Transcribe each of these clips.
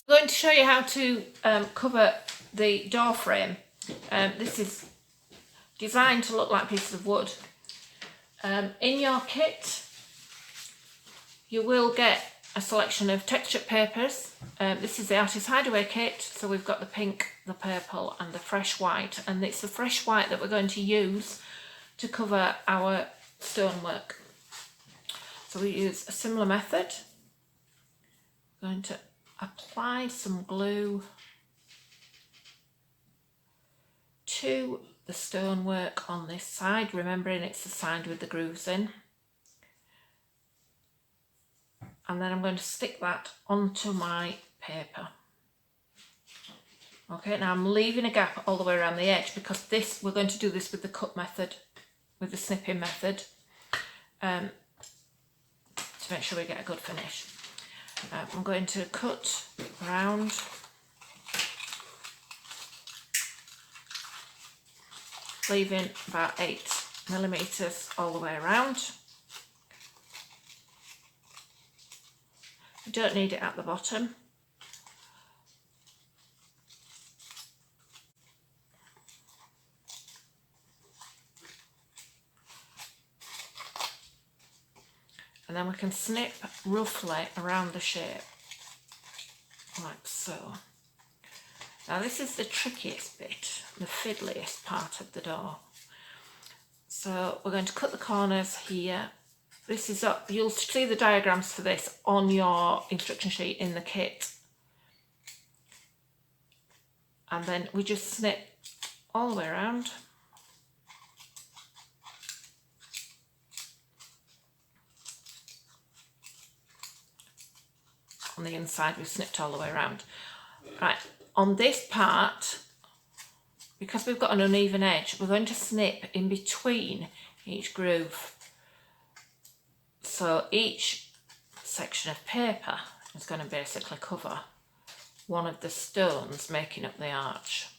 I'm going to show you how to cover the door frame. This is designed to look like pieces of wood. In your kit you will get a selection of textured papers. This is the Artist Hideaway kit, so we've got the pink, the purple and the fresh white, and it's the fresh white that we're going to use to cover our stonework. So we use a similar method. We're going to apply some glue to the stonework on this side, remembering it's the side with the grooves in. And then I'm going to stick that onto my paper. Okay, now I'm leaving a gap all the way around the edge because this, we're going to do this with the cut method, with the snipping method, to make sure we get a good finish. I'm going to cut around leaving about 8mm all the way around. You don't need it at the bottom. And then we can snip roughly around the shape, like so. Now this is the trickiest bit, the fiddliest part of the door. So we're going to cut the corners here. This is up, you'll see the diagrams for this on your instruction sheet in the kit. And then we just snip all the way around. On the inside we've snipped all the way around. Right, on this part, because we've got an uneven edge, we're going to snip in between each groove. So each section of paper is going to basically cover one of the stones making up the arch.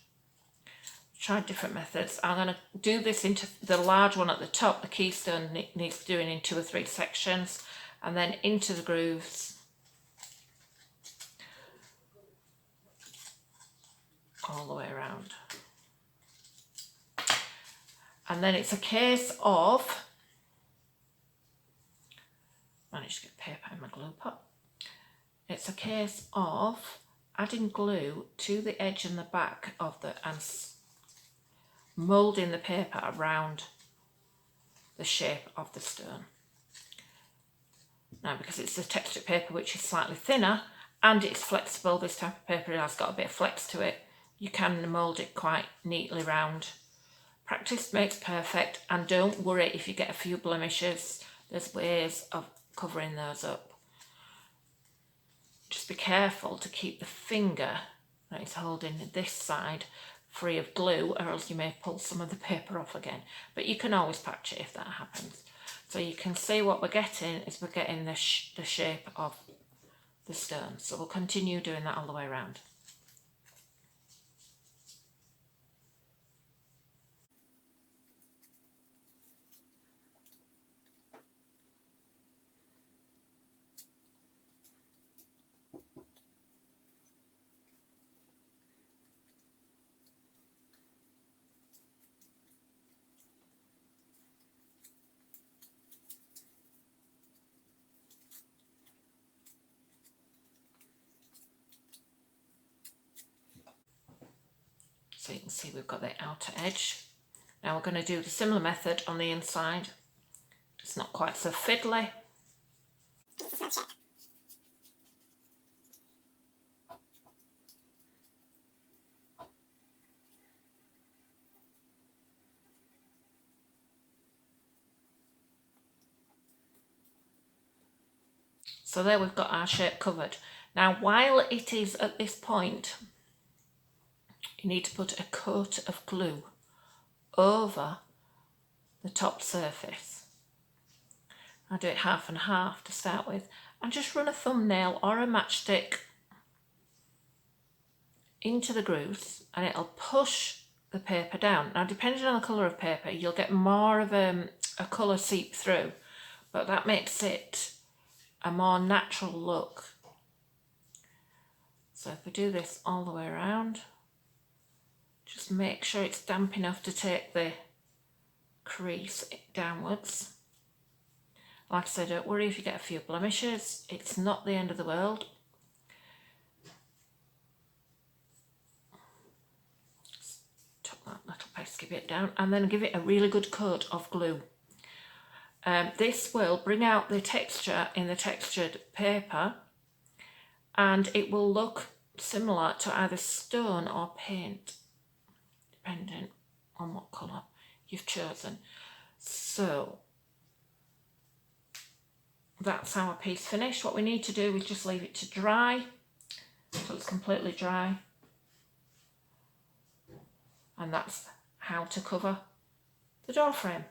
Try different methods. I'm going to do this into the large one at the top. The keystone needs doing in 2 or 3 sections, and then into the grooves. All the way around. And then it's a case of, managed to get paper in my glue pot. It's a case of adding glue to the edge and the back of the, and moulding the paper around the shape of the stone. Now, because it's a textured paper which is slightly thinner and it's flexible, this type of paper has got a bit of flex to it, you can mould it quite neatly round. Practice makes perfect, and don't worry if you get a few blemishes. There's ways of covering those up. Just be careful to keep the finger that is holding this side free of glue, or else you may pull some of the paper off again. But you can always patch it if that happens. So you can see what we're getting is we're getting the shape of the stone. So we'll continue doing that all the way around. So you can see we've got the outer edge. Now we're going to do the similar method on the inside. It's not quite so fiddly. So there we've got our shape covered. Now while it is at this point, you need to put a coat of glue over the top surface. I do it half and half to start with, and just run a thumbnail or a matchstick into the grooves and it'll push the paper down. Now depending on the colour of paper, you'll get more of a colour seep through, but that makes it a more natural look. So if we do this all the way around, just make sure it's damp enough to take the crease downwards. Like I said, don't worry if you get a few blemishes, it's not the end of the world. Just tuck that little pesky bit down and then give it a really good coat of glue. This will bring out the texture in the textured paper, and it will look similar to either stone or paint, depending on what colour you've chosen. So that's our piece finished. What we need to do is just leave it to dry so it's completely dry, and that's how to cover the door frame.